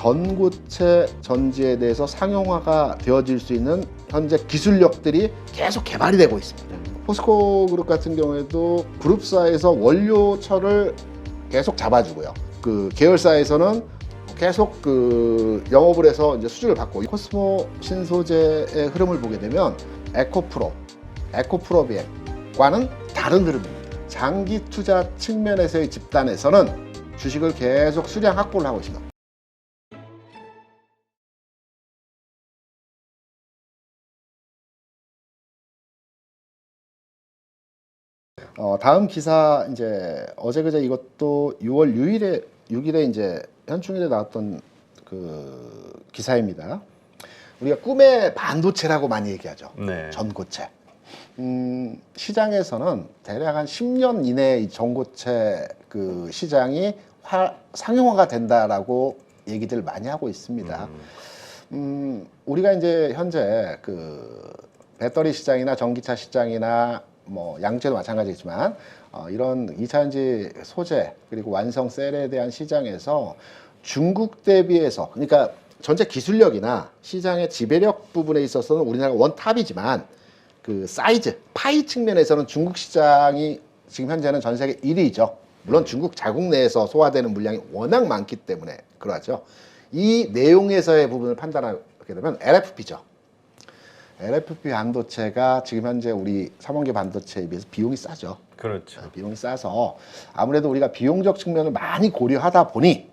전고체 전지에 대해서 상용화가 되어질 수 있는 현재 기술력들이 계속 개발이 되고 있습니다. 포스코 그룹 같은 경우에도 그룹사에서 원료철을 계속 잡아주고요. 그 계열사에서는 계속 그 영업을 해서 이제 수주를 받고, 코스모 신소재의 흐름을 보게 되면 에코프로, 에코프로비엠과는 다른 흐름입니다. 장기 투자 측면에서의 집단에서는 주식을 계속 수량 확보를 하고 있습니다. 다음 기사 이제 어제 그제 이것도 6월 6일에 이제 현충일에 나왔던 그 기사입니다. 우리가 꿈의 반도체라고 많이 얘기하죠. 네. 전고체. 시장에서는 대략 한 10년 이내에 이 전고체 그 시장이 상용화가 된다라고 얘기들 많이 하고 있습니다. 우리가 이제 현재 그 배터리 시장이나 전기차 시장이나 뭐 양재도 마찬가지지만 이런 2차전지 소재 그리고 완성 셀에 대한 시장에서 중국 대비해서, 그러니까 전체 기술력이나 시장의 지배력 부분에 있어서는 우리나라가 원탑이지만 그 사이즈, 파이 측면에서는 중국 시장이 지금 현재는 전 세계 1위죠. 물론 중국 자국 내에서 소화되는 물량이 워낙 많기 때문에 그러하죠. 이 내용에서의 부분을 판단하게 되면 LFP죠. LFP 반도체가 지금 현재 우리 3원계 반도체에 비해서 비용이 싸죠. 그렇죠. 비용이 싸서 아무래도 우리가 비용적 측면을 많이 고려하다 보니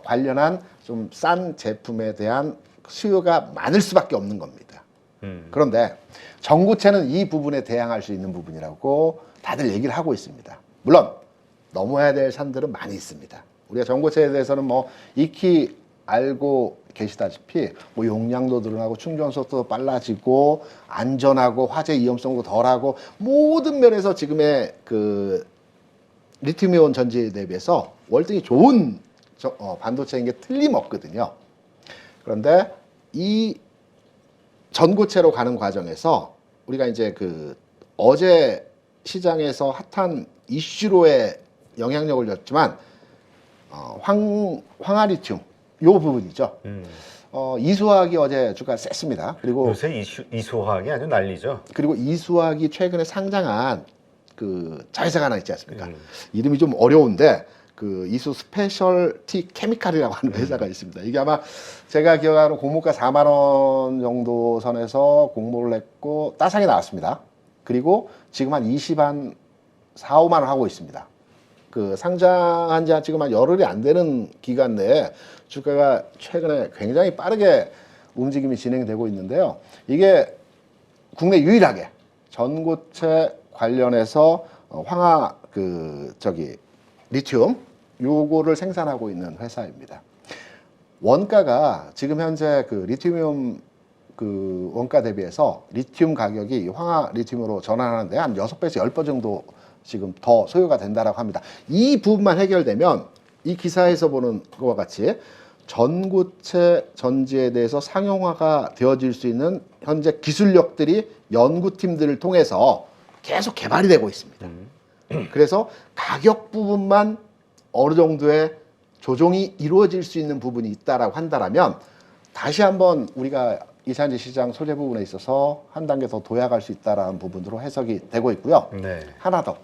관련한 좀 싼 제품에 대한 수요가 많을 수밖에 없는 겁니다. 그런데 전고체는 이 부분에 대항할 수 있는 부분이라고 다들 얘기를 하고 있습니다. 물론 넘어야 될 산들은 많이 있습니다. 우리가 전고체에 대해서는 뭐 익히 알고 계시다시피 뭐 용량도 늘어나고 충전 속도도 빨라지고 안전하고 화재 위험성도 덜하고 모든 면에서 지금의 그 리튬이온 전지에 대비해서 월등히 좋은 반도체인 게 틀림없거든요. 그런데 이 전고체로 가는 과정에서 우리가 이제 그 어제 시장에서 핫한 이슈로의 영향력을 줬지만 황화리튬 요 부분이죠. 이수화학이 어제 주가 셌습니다. 그리고 요새 이수화학이 아주 난리죠. 그리고 이수화학이 최근에 상장한 그 자회사가 하나 있지 않습니까? 이름이 좀 어려운데 그 이수 스페셜티 케미칼이라고 하는 회사가 있습니다. 이게 아마 제가 기억하는 공모가 4만 원 정도 선에서 공모를 했고 따상이 나왔습니다. 그리고 지금 한 20한 4, 5만 원 하고 있습니다. 그 상장한 지 지금 한 열흘이 안 되는 기간 내에 주가가 최근에 굉장히 빠르게 움직임이 진행되고 있는데요. 이게 국내 유일하게 전고체 관련해서 황화 리튬 요거를 생산하고 있는 회사입니다. 원가가 지금 현재 그 리튬 그 원가 대비해서 리튬 가격이 황화 리튬으로 전환하는데 한 6배에서 10배 정도 지금 더 소요가 된다라고 합니다. 이 부분만 해결되면 이 기사에서 보는 것과 같이 전고체 전지에 대해서 상용화가 되어질 수 있는 현재 기술력들이 연구팀들을 통해서 계속 개발이 되고 있습니다. 그래서 가격 부분만 어느 정도의 조정이 이루어질 수 있는 부분이 있다라고 한다면 다시 한번 우리가 이산지 시장 소재 부분에 있어서 한 단계 더 도약할 수 있다라는 부분으로 해석이 되고 있고요. 네. 하나 더.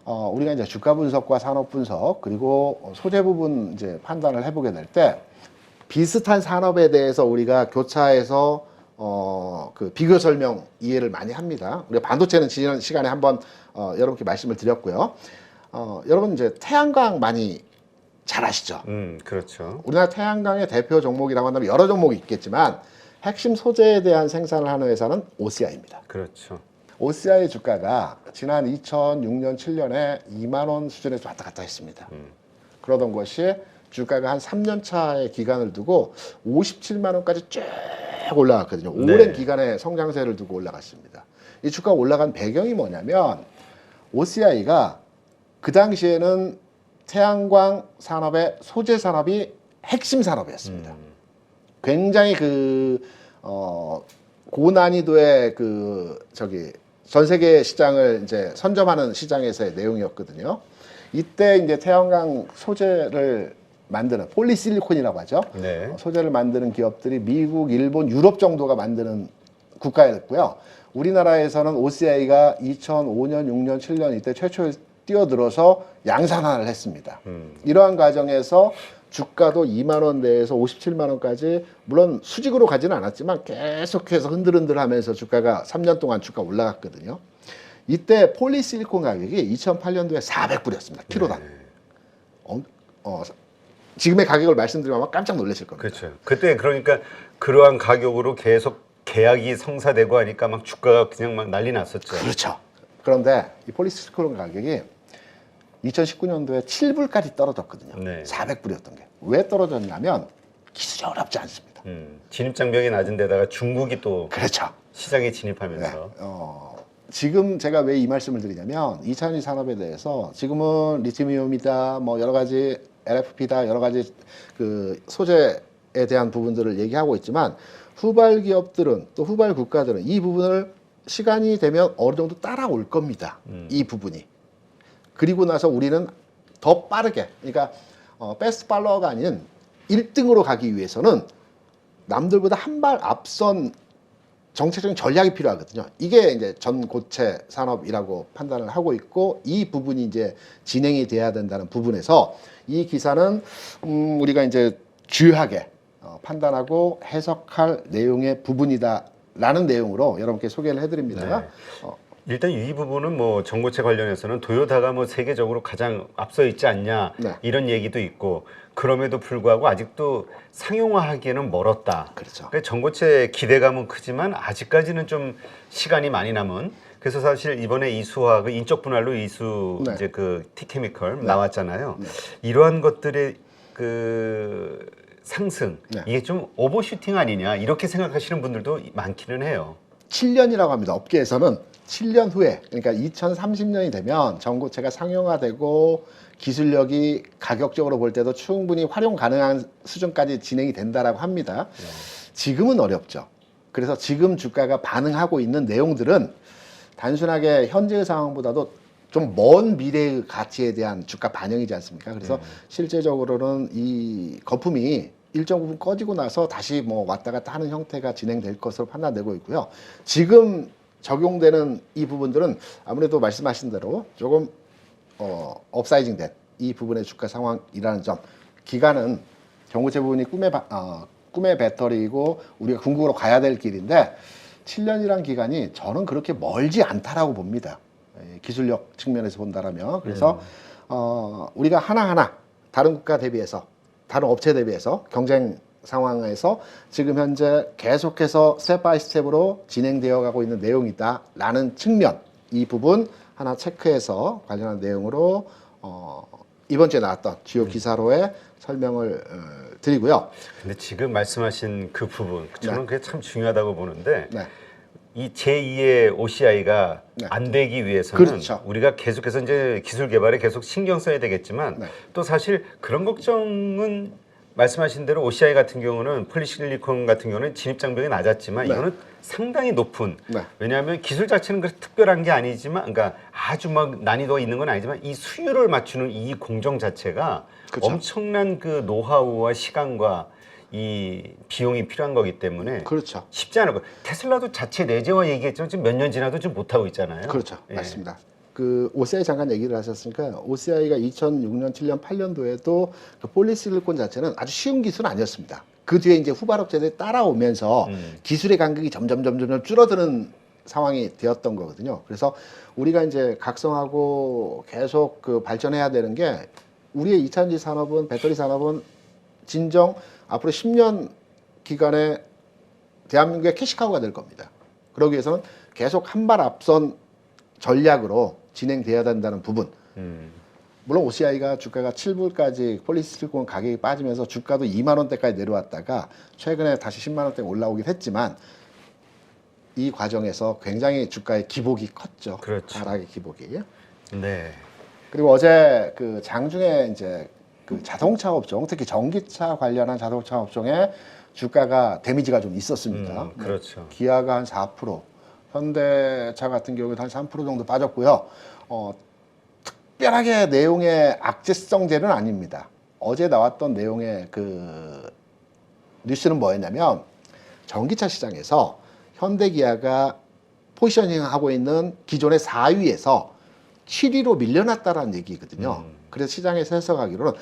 우리가 이제 주가 분석과 산업 분석 그리고 소재 부분 이제 판단을 해보게 될 때 비슷한 산업에 대해서 우리가 교차해서 그 비교 설명 이해를 많이 합니다. 우리가 반도체는 지난 시간에 한번 여러분께 말씀을 드렸고요. 여러분 이제 태양광 많이 잘 아시죠? 그렇죠. 우리나라 태양광의 대표 종목이라고 한다면 여러 종목이 있겠지만 핵심 소재에 대한 생산을 하는 회사는 OCI입니다. 그렇죠. OCI 주가가 지난 2006년, 7년에 2만 원 수준에서 왔다 갔다 했습니다. 그러던 것이 주가가 한 3년 차의 기간을 두고 57만 원까지 쭉 올라갔거든요. 네. 오랜 기간의 성장세를 두고 올라갔습니다. 이 주가가 올라간 배경이 뭐냐면 OCI가 그 당시에는 태양광 산업의 소재 산업이 핵심 산업이었습니다. 굉장히 고난이도의 전 세계 시장을 이제 선점하는 시장에서의 내용이었거든요. 이때 이제 태양광 소재를 만드는 폴리실리콘이라고 하죠. 네. 소재를 만드는 기업들이 미국, 일본, 유럽 정도가 만드는 국가였고요. 우리나라에서는 OCI가 2005년, 6년, 7년 이때 최초에 뛰어들어서 양산화를 했습니다. 이러한 과정에서 주가도 2만 원대에서 57만 원까지 물론 수직으로 가지는 않았지만 계속해서 흔들흔들하면서 주가가 3년 동안 주가 올라갔거든요. 이때 폴리실리콘 가격이 2008년도에 400불이었습니다. 키로당. 지금의 가격을 말씀드리면 아마 깜짝 놀라실 겁니다. 그렇죠. 그때 그러니까 그러한 가격으로 계속 계약이 성사되고 하니까 막 주가가 그냥 막 난리 났었죠. 그렇죠. 그런데 이 폴리실리콘 가격이 2019년도에 7불까지 떨어졌거든요. 네. 400불이었던 게. 왜 떨어졌냐면 기술이 어렵지 않습니다. 진입장벽이 낮은 데다가 중국이 또 그렇죠. 시장에 진입하면서 지금 제가 왜 이 말씀을 드리냐면 2차전지 산업에 대해서 지금은 리튬이온이다, 뭐 여러 가지 LFP다, 여러 가지 그 소재에 대한 부분들을 얘기하고 있지만 후발 기업들은 또 후발 국가들은 이 부분을 시간이 되면 어느 정도 따라올 겁니다. 이 부분이. 그리고 나서 우리는 더 빠르게, 그러니까 패스트 팔로워가 아닌 1등으로 가기 위해서는 남들보다 한 발 앞선 정책적인 전략이 필요하거든요. 이게 이제 전고체 산업이라고 판단을 하고 있고 이 부분이 이제 진행이 돼야 된다는 부분에서 이 기사는 우리가 이제 주요하게 판단하고 해석할 내용의 부분이다라는 내용으로 여러분께 소개를 해드립니다. 네. 일단 이 부분은 뭐 전고체 관련해서는 도요타가 뭐 세계적으로 가장 앞서 있지 않냐 네. 이런 얘기도 있고 그럼에도 불구하고 아직도 상용화하기에는 멀었다. 그렇죠. 그러니까 전고체 기대감은 크지만 아직까지는 좀 시간이 많이 남은. 그래서 사실 이번에 이수화 그 인적 분할로 이수 네. 이제 그 티케미컬 나왔잖아요. 네. 이러한 것들의 그 상승 네. 이게 좀 오버슈팅 아니냐 이렇게 생각하시는 분들도 많기는 해요. 7년이라고 합니다. 업계에서는 7년 후에, 그러니까 2030년이 되면 전고체가 상용화되고 기술력이 가격적으로 볼 때도 충분히 활용 가능한 수준까지 진행이 된다라고 합니다. 지금은 어렵죠. 그래서 지금 주가가 반응하고 있는 내용들은 단순하게 현재의 상황보다도 좀 먼 미래의 가치에 대한 주가 반영이지 않습니까? 그래서 실제적으로는 이 거품이 일정 부분 꺼지고 나서 다시 뭐 왔다 갔다 하는 형태가 진행될 것으로 판단되고 있고요. 지금 적용되는 이 부분들은 아무래도 말씀하신 대로 조금 업사이징된 이 부분의 주가 상황이라는 점. 기간은 전고체 부분이 꿈의 배터리이고 우리가 궁극으로 가야 될 길인데 7년이란 기간이 저는 그렇게 멀지 않다라고 봅니다. 기술력 측면에서 본다라면. 그래서 우리가 하나하나 다른 국가 대비해서 다른 업체 대비해서 경쟁 상황에서 지금 현재 계속해서 스텝 바이 스텝으로 진행되어 가고 있는 내용이다라는 측면, 이 부분 하나 체크해서 관련한 내용으로 이번 주에 나왔던 주요 기사로의 설명을 드리고요. 근데 지금 말씀하신 그 부분 저는 네. 그게 참 중요하다고 보는데 네. 이 제2의 OCI가 네. 안 되기 위해서는 그렇죠. 우리가 계속해서 이제 기술 개발에 계속 신경 써야 되겠지만 네. 또 사실 그런 걱정은 말씀하신 대로 OCI 같은 경우는 폴리실리콘 같은 경우는 진입 장벽이 낮았지만 네. 이거는 상당히 높은 네. 왜냐하면 기술 자체는 그렇게 특별한 게 아니지만 그러니까 아주 막 난이도가 있는 건 아니지만 이 수율을 맞추는 이 공정 자체가 그쵸. 엄청난 그 노하우와 시간과 이 비용이 필요한 거기 때문에 그렇죠. 쉽지 않을 거예요. 테슬라도 자체 내재화 얘기했지만 지금 몇 년 지나도 지금 못하고 있잖아요. 그렇죠. 예. 맞습니다. 그 OCI 잠깐 얘기를 하셨으니까 OCI가 2006년, 7년, 8년도에도 그 폴리실리콘 자체는 아주 쉬운 기술은 아니었습니다. 그 뒤에 이제 후발 업체들이 따라오면서 기술의 간격이 점점 줄어드는 상황이 되었던 거거든요. 그래서 우리가 이제 각성하고 계속 그 발전해야 되는 게 우리의 2차전지 산업은 배터리 산업은 진정 앞으로 10년 기간에 대한민국의 캐시카우가 될 겁니다. 그러기 위해서는 계속 한 발 앞선 전략으로 진행돼야 된다는 부분. 물론 OCI가 주가가 7불까지 폴리실리콘 가격이 빠지면서 주가도 2만 원대까지 내려왔다가 최근에 다시 10만 원대 올라오긴 했지만 이 과정에서 굉장히 주가의 기복이 컸죠. 그렇죠. 하락의 기복이. 네. 그리고 어제 그 장중에 이제 그 자동차 업종, 특히 전기차 관련한 자동차 업종에 주가가 데미지가 좀 있었습니다. 그렇죠. 기아가 한 4%, 현대차 같은 경우에 한 3% 정도 빠졌고요. 특별하게 내용의 악재성제는 아닙니다. 어제 나왔던 내용의 그 뉴스는 뭐였냐면 전기차 시장에서 현대기아가 포지셔닝하고 있는 기존의 4위에서 7위로 밀려났다라는 얘기거든요. 그래서 시장에서 해석하기로는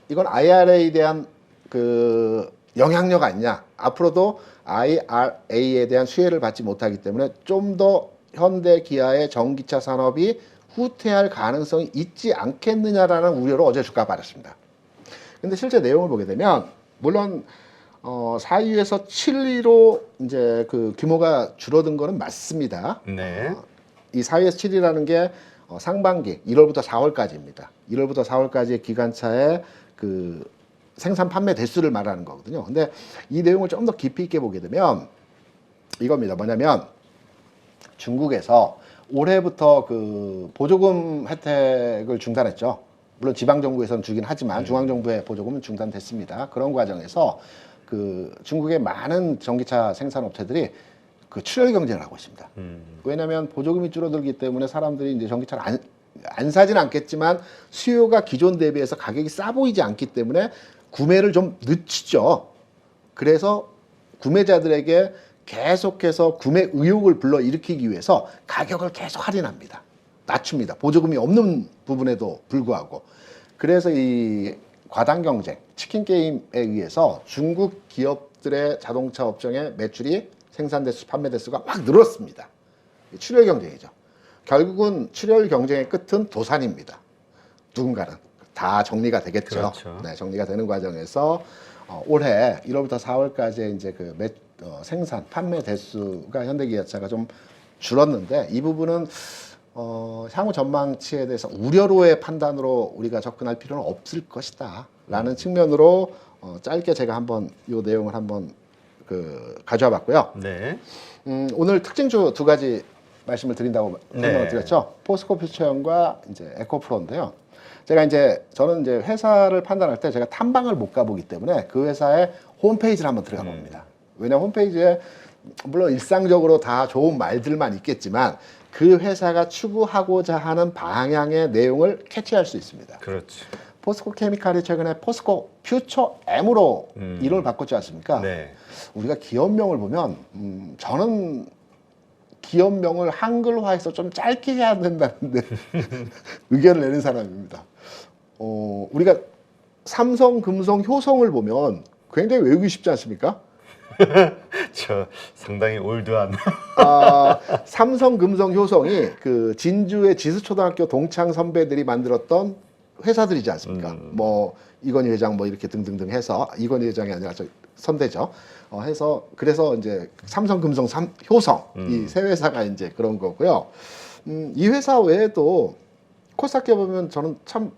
이건 IRA에 대한 그 영향력 아니냐. 앞으로도 IRA에 대한 수혜를 받지 못하기 때문에 좀 더 현대기아의 전기차 산업이 후퇴할 가능성이 있지 않겠느냐라는 우려로 어제 주가가 빠졌습니다. 근데 실제 내용을 보게 되면 물론 4위에서 7위로 이제 그 규모가 줄어든 거는 맞습니다. 네. 이 4위에서 7위라는 게 상반기 1월부터 4월까지입니다. 1월부터 4월까지의 기관차의 그 생산 판매 대수를 말하는 거거든요. 근데 이 내용을 좀 더 깊이 있게 보게 되면 이겁니다. 뭐냐면 중국에서 올해부터 그 보조금 혜택을 중단했죠. 물론 지방 정부에서는 주긴 하지만 중앙 정부의 보조금은 중단됐습니다. 그런 과정에서 그 중국의 많은 전기차 생산업체들이 그 출혈 경쟁을 하고 있습니다. 왜냐하면 보조금이 줄어들기 때문에 사람들이 이제 전기차를 안 사진 않겠지만 수요가 기존 대비해서 가격이 싸 보이지 않기 때문에 구매를 좀 늦추죠. 그래서 구매자들에게 계속해서 구매 의욕을 불러일으키기 위해서 가격을 계속 할인합니다. 낮춥니다. 보조금이 없는 부분에도 불구하고. 그래서 이 과당 경쟁, 치킨 게임에 의해서 중국 기업들의 자동차 업종의 매출이 생산 대수, 판매 대수가 확 늘었습니다. 출혈 경쟁이죠. 결국은 출혈 경쟁의 끝은 도산입니다. 누군가는 다 정리가 되겠죠. 그렇죠. 네, 정리가 되는 과정에서 올해 1월부터 4월까지 이제 그 생산, 판매 대수가 현대기아차가 좀 줄었는데 이 부분은 향후 전망치에 대해서 우려로의 판단으로 우리가 접근할 필요는 없을 것이다라는 측면으로 짧게 제가 한번 이 내용을 한번 그 가져와 봤고요. 네. 오늘 특징주 두 가지 말씀을 드린다고 설명을 드렸죠. 포스코 퓨처형과 이제 에코프로인데요. 저는 이제 회사를 판단할 때 제가 탐방을 못 가보기 때문에 그 회사의 홈페이지를 한번 들어가 봅니다. 왜냐하면 홈페이지에 물론 일상적으로 다 좋은 말들만 있겠지만 그 회사가 추구하고자 하는 방향의 내용을 캐치할 수 있습니다. 그렇지. 포스코 케미칼이 최근에 포스코 퓨처 M으로 이름을 바꿨지 않습니까? 네. 우리가 기업명을 보면 저는 기업명을 한글화해서 좀 짧게 해야 된다는데 의견을 내는 사람입니다. 우리가 삼성, 금성, 효성을 보면 굉장히 외우기 쉽지 않습니까? 저 상당히 올드한. 삼성, 금성, 효성이 그 진주의 지수초등학교 동창 선배들이 만들었던 회사들이지 않습니까? 뭐 이건희 회장 뭐 이렇게 등등등 해서 이건희 회장이 아니라 저 선대죠. 해서 그래서 이제 삼성, 금성, 효성 이 세 회사가 이제 그런 거고요. 이 회사 외에도 코스닥에 보면 저는 참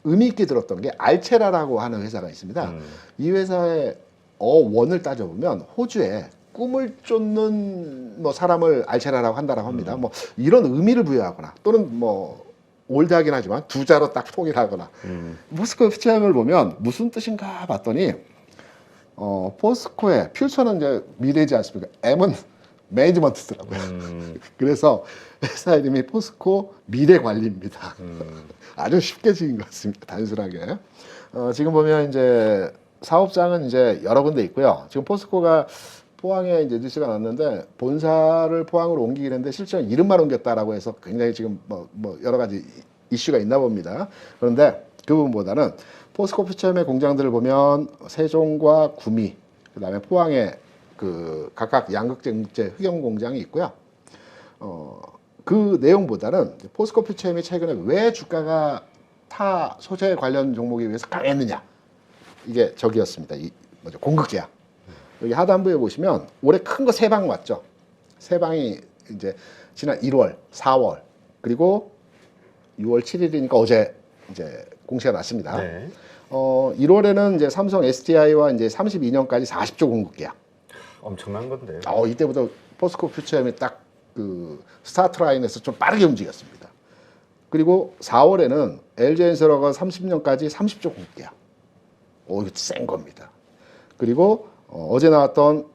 의미 있게 들었던 게 알체라라고 하는 회사가 있습니다. 이 회사의 원을 따져보면 호주에 꿈을 쫓는 뭐 사람을 알체라라고 한다라고 합니다. 뭐 이런 의미를 부여하거나 또는 뭐 올드하긴 하지만 두 자로 딱 통일하거나 포스코 퓨처형을 보면 무슨 뜻인가 봤더니 포스코의 퓨처는 이제 미래지 않습니까? M은 매니지먼트더라고요. 그래서 회사 이름이 포스코 미래관리입니다. 아주 쉽게 지은 것 같습니다. 단순하게. 지금 보면 이제 사업장은 이제 여러 군데 있고요. 지금 포스코가 포항에 이제 뉴스가 났는데 본사를 포항으로 옮기긴 했는데 실제로 이름만 옮겼다라고 해서 굉장히 지금 뭐 여러 가지 이슈가 있나 봅니다. 그런데 그 부분보다는 포스코 퓨처엠의 공장들을 보면 세종과 구미, 그다음에 포항에 그 각각 양극재 흑연 공장이 있고요. 그 내용보다는 포스코 퓨처엠이 최근에 왜 주가가 타 소재 관련 종목에 비해서 강했느냐. 이게 저기였습니다. 이 뭐죠? 공급계약. 여기 하단부에 보시면 올해 큰 거 세 방 왔죠. 세 방이 이제 지난 1월, 4월 그리고 6월 7일이니까 어제 이제 공시가 났습니다. 네. 1월에는 이제 삼성 SDI와 이제 32년까지 40조 공급 계약. 엄청난 건데. 이때부터 포스코 퓨처엠이 딱 그 스타트 라인에서 좀 빠르게 움직였습니다. 그리고 4월에는 LG엔솔러가 30년까지 30조 공급 계약. 이거 센 겁니다. 그리고 어제 나왔던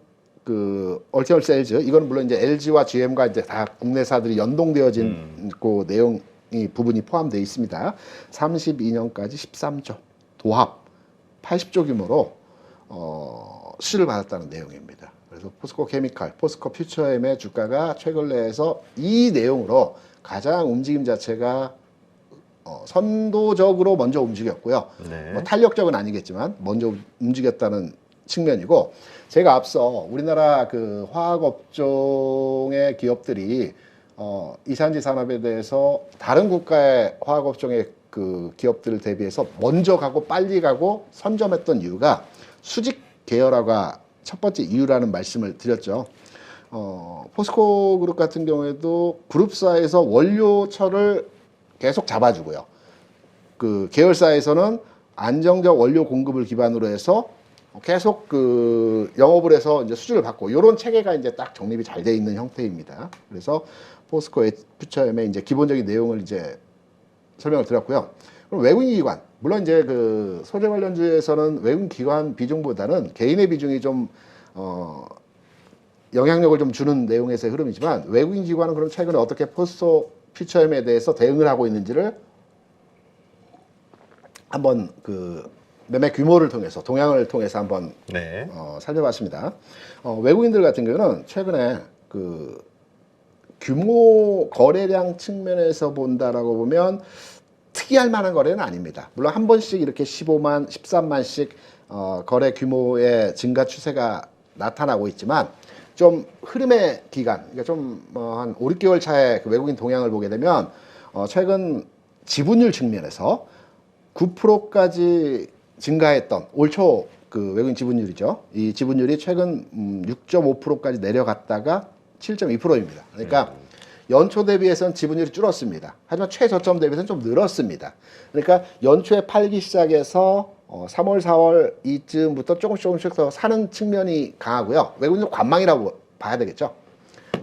그 얼티얼 셀즈 이건 물론 이제 LG와 GM과 이제 다 국내사들이 연동되어진 그 내용이 부분이 포함되어 있습니다. 32년까지 13조. 도합 80조 규모로 수주를 받았다는 내용입니다. 그래서 포스코 케미칼, 포스코 퓨처엠의 주가가 최근 내에서 이 내용으로 가장 움직임 자체가 선도적으로 먼저 움직였고요. 네. 뭐 탄력적은 아니겠지만 먼저 움직였다는 측면이고, 제가 앞서 우리나라 그 화학업종의 기업들이 이산지 산업에 대해서 다른 국가의 화학업종의 그 기업들을 대비해서 먼저 가고 빨리 가고 선점했던 이유가 수직 계열화가 첫 번째 이유라는 말씀을 드렸죠. 포스코 그룹 같은 경우에도 그룹사에서 원료처를 계속 잡아주고요. 그 계열사에서는 안정적 원료 공급을 기반으로 해서 계속 그 영업을 해서 이제 수주를 받고, 이런 체계가 이제 딱 정립이 잘 돼 있는 형태입니다. 그래서 포스코 퓨처엠의 이제 기본적인 내용을 이제 설명을 드렸고요. 그럼 외국인 기관, 물론 이제 그 소재 관련주에서는 외국인 기관 비중보다는 개인의 비중이 좀 영향력을 좀 주는 내용에서의 흐름이지만, 외국인 기관은 그럼 최근에 어떻게 포스코 퓨처엠에 대해서 대응을 하고 있는지를 한번 그 매매 규모를 통해서, 동향을 통해서 한번 네. 살펴봤습니다. 외국인들 같은 경우는 최근에 그 규모 거래량 측면에서 본다라고 보면 특이할 만한 거래는 아닙니다. 물론 한 번씩 이렇게 15만, 13만씩 거래 규모의 증가 추세가 나타나고 있지만, 좀 흐름의 기간, 그러니까 좀 한 5, 6개월 차의 그 외국인 동향을 보게 되면 최근 지분율 측면에서 9%까지 증가했던 올 초 그 외국인 지분율이죠. 이 지분율이 최근 6.5%까지 내려갔다가 7.2%입니다. 그러니까 연초 대비해서는 지분율이 줄었습니다. 하지만 최저점 대비해서는 좀 늘었습니다. 그러니까 연초에 팔기 시작해서 3월, 4월 이쯤부터 조금씩 더 사는 측면이 강하고요. 외국인들 관망이라고 봐야 되겠죠.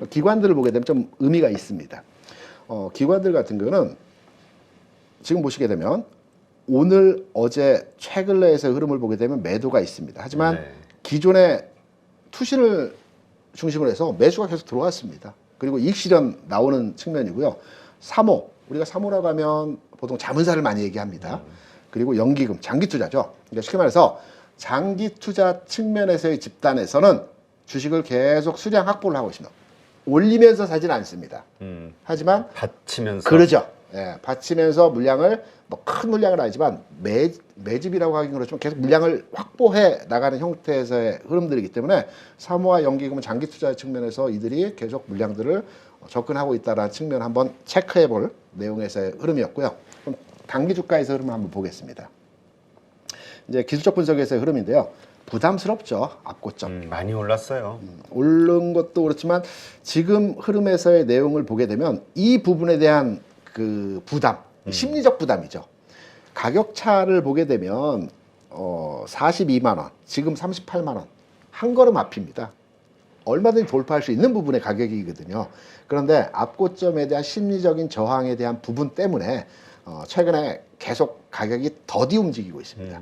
기관들을 보게 되면 좀 의미가 있습니다. 기관들 같은 경우는 지금 보시게 되면 오늘, 어제, 최근 내에서의 흐름을 보게 되면 매도가 있습니다. 하지만 네. 기존의 투신을 중심으로 해서 매수가 계속 들어왔습니다. 그리고 이익 실현 나오는 측면이고요. 3호, 우리가 3호라고 하면 보통 자문사를 많이 얘기합니다. 그리고 연기금, 장기 투자죠. 그러니까 쉽게 말해서 장기 투자 측면에서의 집단에서는 주식을 계속 수량 확보를 하고 있습니다. 올리면서 사지는 않습니다. 하지만 받치면서. 그러죠. 예, 받치면서 물량을 뭐 큰 물량은 아니지만 매집이라고 하긴 그렇지만 계속 물량을 확보해 나가는 형태에서의 흐름들이기 때문에 사모와 연기금은 장기 투자 측면에서 이들이 계속 물량들을 접근하고 있다는 측면 한번 체크해 볼 내용에서의 흐름이었고요. 그럼 단기 주가에서 흐름을 한번 보겠습니다. 이제 기술적 분석에서의 흐름인데요. 부담스럽죠. 앞고점. 많이 올랐어요. 오른 것도 그렇지만 지금 흐름에서의 내용을 보게 되면 이 부분에 대한 그 부담, 심리적 부담이죠. 가격 차를 보게 되면 42만 원, 지금 38만 원, 한 걸음 앞입니다. 얼마든지 돌파할 수 있는 부분의 가격이거든요. 그런데 앞고점에 대한 심리적인 저항에 대한 부분 때문에 최근에 계속 가격이 더디 움직이고 있습니다.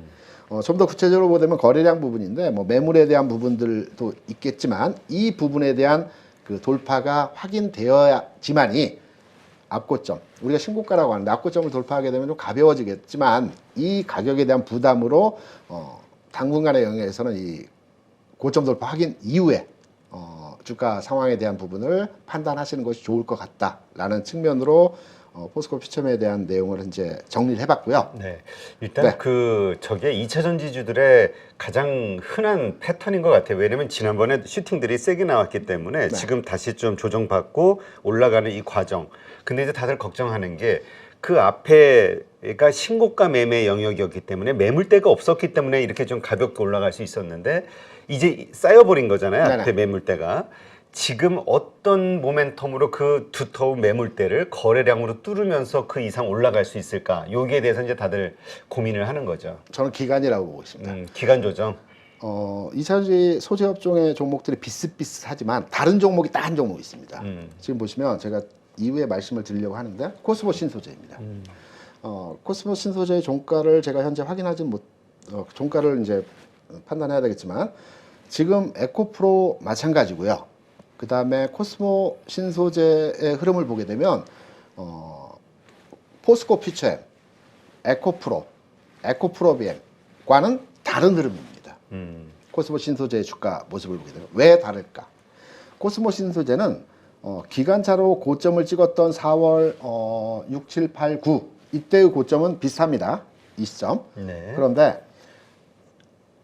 좀 더 구체적으로 보면 거래량 부분인데, 뭐 매물에 대한 부분들도 있겠지만 이 부분에 대한 그 돌파가 확인되어야지만이 앞고점, 우리가 신고가라고 하는데 앞고점을 돌파하게 되면 좀 가벼워지겠지만 이 가격에 대한 부담으로 당분간의 영역에서는 이 고점 돌파 확인 이후에 주가 상황에 대한 부분을 판단하시는 것이 좋을 것 같다라는 측면으로 포스코 퓨처엠에 대한 내용을 이제 정리를 해봤고요. 네, 일단 네. 저게 2차 전지주들의 가장 흔한 패턴인 것 같아요. 왜냐면 지난번에 슈팅들이 세게 나왔기 때문에 지금 다시 좀 조정받고 올라가는 이 과정. 근데 이제 다들 걱정하는 게 그 앞에가 신고가 매매 영역이었기 때문에 매물대가 없었기 때문에 이렇게 좀 가볍게 올라갈 수 있었는데 이제 쌓여버린 거잖아요. 네네. 앞에 매물대가. 지금 어떤 모멘텀으로 그 두터운 매물대를 거래량으로 뚫으면서 그 이상 올라갈 수 있을까? 여기에 대해서 이제 다들 고민을 하는 거죠. 저는 기간이라고 보고 있습니다. 기간 조정. 이차전지 소재업종의 종목들이 비슷비슷하지만 다른 종목이 딱 한 종목 있습니다. 지금 보시면 제가 이후에 말씀을 드리려고 하는데 코스모 신소재입니다. 코스모 신소재의 종가를 제가 현재 확인하지 종가를 이제 판단해야 되겠지만 지금 에코프로 마찬가지고요. 그 다음에 코스모 신소재의 흐름을 보게 되면 포스코 퓨처엠, 에코프로, 에코프로비엠 과는 다른 흐름입니다. 코스모 신소재의 주가 모습을 보게 되면 왜 다를까? 코스모 신소재는 기관차로 고점을 찍었던 4월 6, 7, 8, 9 이때의 고점은 비슷합니다. 이 시점. 네. 그런데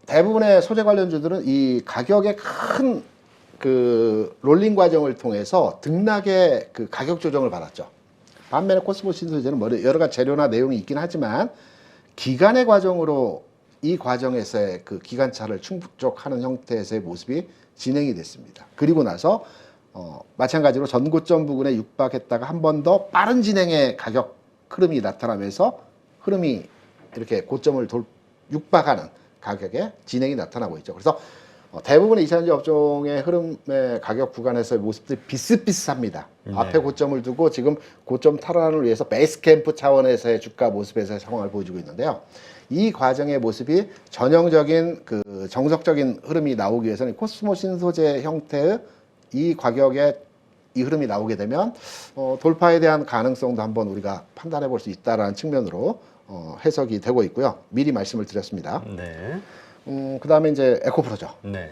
대부분의 소재 관련주들은 이 가격의 큰 그 롤링 과정을 통해서 등락의 그 가격 조정을 받았죠. 반면에 코스모 신소재는 여러 가지 재료나 내용이 있긴 하지만 기간의 과정으로 이 과정에서의 그 기관차를 충족하는 형태에서의 모습이 진행이 됐습니다. 그리고 나서 마찬가지로 전고점 부근에 육박했다가 한 번 더 빠른 진행의 가격 흐름이 나타나면서 흐름이 이렇게 고점을 육박하는 가격의 진행이 나타나고 있죠. 그래서 대부분의 이차전지 업종의 흐름의 가격 구간에서의 모습들이 비슷비슷합니다. 네. 앞에 고점을 두고 지금 고점 탈환을 위해서 베이스 캠프 차원에서의 주가 모습에서의 상황을 보여주고 있는데요. 이 과정의 모습이 전형적인 그 정석적인 흐름이 나오기 위해서는 코스모 신소재 형태의 이 가격의 이 흐름이 나오게 되면 돌파에 대한 가능성도 한번 우리가 판단해 볼 수 있다라는 측면으로 해석이 되고 있고요. 미리 말씀을 드렸습니다. 네. 그 다음에 이제 에코프로죠. 네.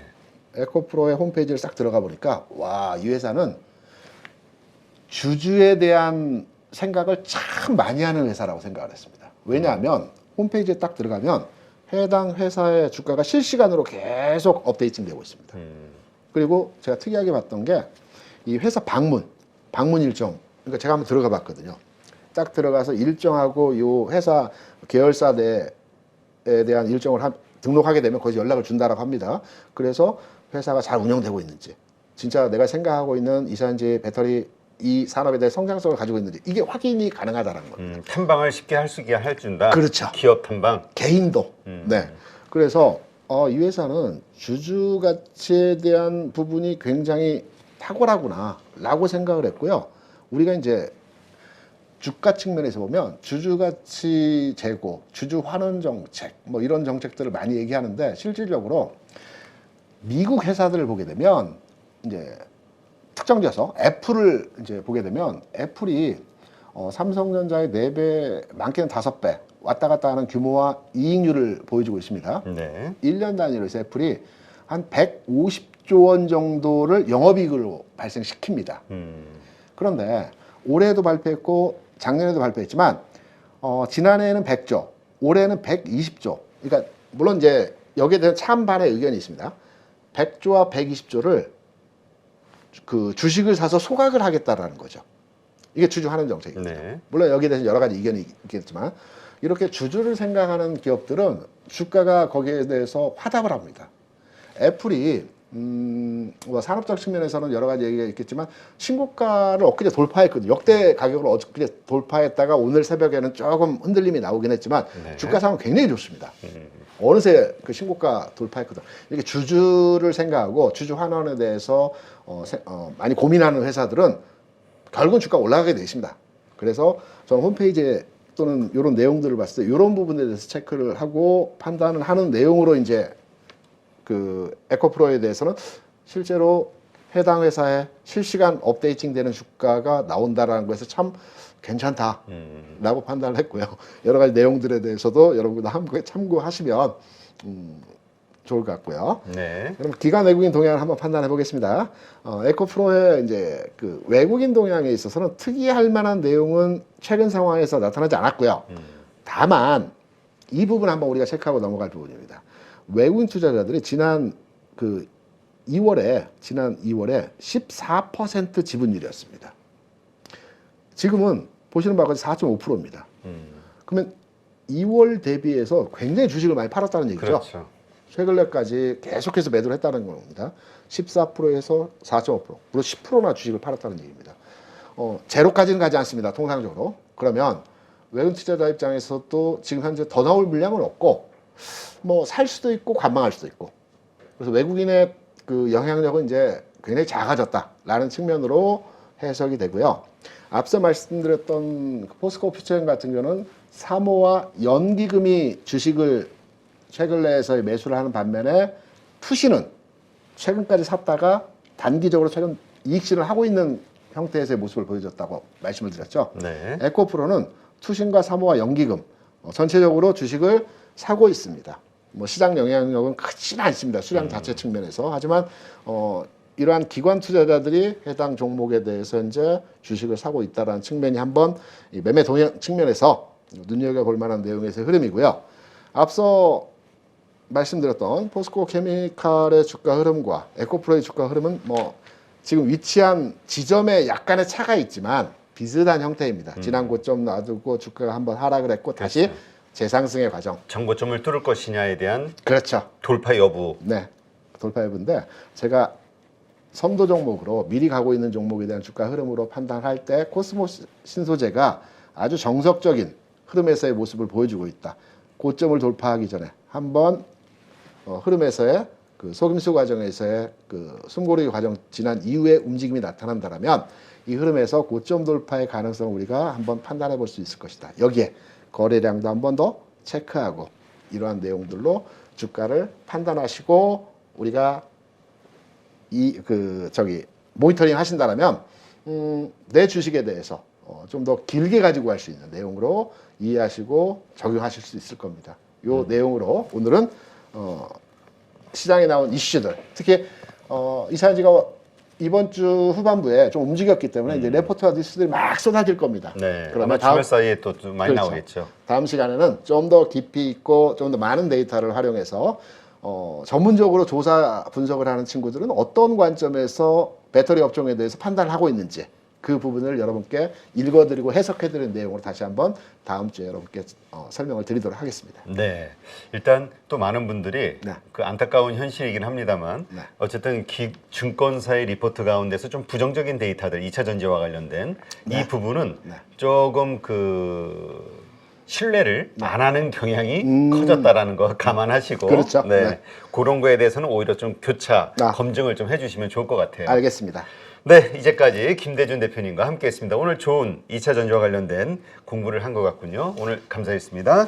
에코프로의 홈페이지를 싹 들어가 보니까 와, 이 회사는 주주에 대한 생각을 참 많이 하는 회사라고 생각을 했습니다. 왜냐하면 홈페이지에 딱 들어가면 해당 회사의 주가가 실시간으로 계속 업데이팅 되고 있습니다. 그리고 제가 특이하게 봤던 게 이 회사 방문 일정, 그러니까 제가 한번 들어가 봤거든요. 딱 들어가서 일정하고 이 회사 계열사 내에 대한 일정을 등록하게 되면 거기서 연락을 준다라고 합니다. 그래서 회사가 잘 운영되고 있는지, 진짜 내가 생각하고 있는 이차전지 배터리 이 산업에 대해 성장성을 가지고 있는지 이게 확인이 가능하다는 겁니다. 탐방을 쉽게 할 수 있게 해준다. 그렇죠. 기업 탐방. 개인도. 네. 그래서 이 회사는 주주 가치에 대한 부분이 굉장히 탁월하구나라고 생각을 했고요. 우리가 이제 주가 측면에서 보면 주주 가치 제고, 주주 환원 정책, 뭐 이런 정책들을 많이 얘기하는데 실질적으로 미국 회사들을 보게 되면 이제 특정지어서 애플을 이제 보게 되면 애플이 삼성전자의 4배, 많게는 5배 왔다 갔다 하는 규모와 이익률을 보여주고 있습니다. 네. 1년 단위로 해서 애플이 한 150조 원 정도를 영업이익으로 발생시킵니다. 그런데 올해도 발표했고 작년에도 발표했지만 지난해에는 100조, 올해는 120조. 그러니까 물론 이제 여기에 대한 찬반의 의견이 있습니다. 100조와 120조를 그 주식을 사서 소각을 하겠다라는 거죠. 이게 주주 환원 정책입니다. 네. 물론 여기에 대해서 여러 가지 의견이 있겠지만 이렇게 주주를 생각하는 기업들은 주가가 거기에 대해서 화답을 합니다. 애플이 뭐 산업적 측면에서는 여러 가지 얘기가 있겠지만 신고가를 엊그제 돌파했거든요. 역대 가격을 엊그제 돌파했다가 오늘 새벽에는 조금 흔들림이 나오긴 했지만 네. 주가 상황은 굉장히 좋습니다. 어느새 그 신고가 돌파했거든. 이렇게 주주를 생각하고 주주 환원에 대해서 많이 고민하는 회사들은 결국은 주가가 올라가게 돼 있습니다. 그래서 저는 홈페이지에 또는 이런 내용들을 봤을 때 이런 부분에 대해서 체크를 하고 판단을 하는 내용으로 이제 그 에코프로에 대해서는 실제로 해당 회사의 실시간 업데이팅 되는 주가가 나온다라는 것에서 참 괜찮다라고 판단을 했고요. 여러 가지 내용들에 대해서도 여러분들 함께 참고하시면 좋을 것 같고요. 네. 그럼 기관 외국인 동향을 한번 판단해 보겠습니다. 에코프로의 이제 그 외국인 동향에 있어서는 특이할 만한 내용은 최근 상황에서 나타나지 않았고요. 다만 이 부분 한번 우리가 체크하고 넘어갈 부분입니다. 외국인 투자자들이 지난 2월에 14% 지분율이었습니다. 지금은 보시는 바와 같이 4.5%입니다. 그러면 2월 대비해서 굉장히 주식을 많이 팔았다는 얘기죠. 그렇죠. 최근에까지 계속해서 매도를 했다는 겁니다. 14%에서 4.5%, 무려 10%나 주식을 팔았다는 얘기입니다. 제로까지는 가지 않습니다. 통상적으로. 그러면 외국인 투자자 입장에서도 지금 현재 더 나올 물량은 없고 뭐 살 수도 있고 관망할 수도 있고, 그래서 외국인의 그 영향력은 이제 굉장히 작아졌다라는 측면으로 해석이 되고요. 앞서 말씀드렸던 포스코 퓨처엠 같은 경우는 사모와 연기금이 주식을 최근 내에서 매수를 하는 반면에 투신은 최근까지 샀다가 단기적으로 최근 이익실을 하고 있는 형태에서의 모습을 보여줬다고 말씀을 드렸죠. 네. 에코프로는 투신과 사모와 연기금 전체적으로 주식을 사고 있습니다. 뭐 시장 영향력은 크지는 않습니다. 수량 자체 측면에서. 하지만 이러한 기관 투자자들이 해당 종목에 대해서 현재 주식을 사고 있다는 측면이 한번 이 매매 동향 측면에서 눈여겨볼 만한 내용에서의 흐름이고요. 앞서 말씀드렸던 포스코 케미칼의 주가 흐름과 에코프로의 주가 흐름은 뭐 지금 위치한 지점에 약간의 차가 있지만 비슷한 형태입니다. 지난 고점 놔두고 주가가 한번 하락을 했고 다시 그렇죠. 재상승의 과정. 정고점을 뚫을 것이냐에 대한 그렇죠. 돌파 여부. 네, 돌파 여부인데 제가 선도 종목으로 미리 가고 있는 종목에 대한 주가 흐름으로 판단할 때 코스모 신소재가 아주 정석적인 흐름에서의 모습을 보여주고 있다. 고점을 돌파하기 전에 한번 흐름에서의 그 속임수 과정에서의 그 숨고르기 과정 지난 이후에 움직임이 나타난다면 이 흐름에서 고점 돌파의 가능성을 우리가 한번 판단해 볼 수 있을 것이다. 여기에 거래량도 한 번 더 체크하고 이러한 내용들로 주가를 판단하시고 우리가 모니터링 하신다면 내 주식에 대해서 좀 더 길게 가지고 갈 수 있는 내용으로 이해하시고 적용하실 수 있을 겁니다. 요 내용으로 오늘은 시장에 나온 이슈들, 특히 이사지가 이번 주 후반부에 좀 움직였기 때문에 이제 레포트와 뉴스들이 막 쏟아질 겁니다. 네. 그러면 아마 주말 사이에 또 좀 많이 그렇죠. 나오겠죠. 다음 시간에는 좀 더 깊이 있고 좀 더 많은 데이터를 활용해서 전문적으로 조사 분석을 하는 친구들은 어떤 관점에서 배터리 업종에 대해서 판단을 하고 있는지 그 부분을 여러분께 읽어드리고 해석해드리는 내용으로 다시 한번 다음 주에 여러분께 설명을 드리도록 하겠습니다. 네. 일단 또 많은 분들이 네. 그 안타까운 현실이긴 합니다만 네. 어쨌든 증권사의 리포트 가운데서 좀 부정적인 데이터들 2차 전지와 관련된 이 부분은 네. 조금 그 신뢰를 안 하는 경향이 커졌다라는 거 감안하시고 그렇죠. 네. 네. 그런 거에 대해서는 오히려 좀 교차 아. 검증을 좀 해주시면 좋을 것 같아요. 알겠습니다. 네, 이제까지 김대준 대표님과 함께했습니다. 오늘 좋은 2차 전지와 관련된 공부를 한 것 같군요. 오늘 감사했습니다.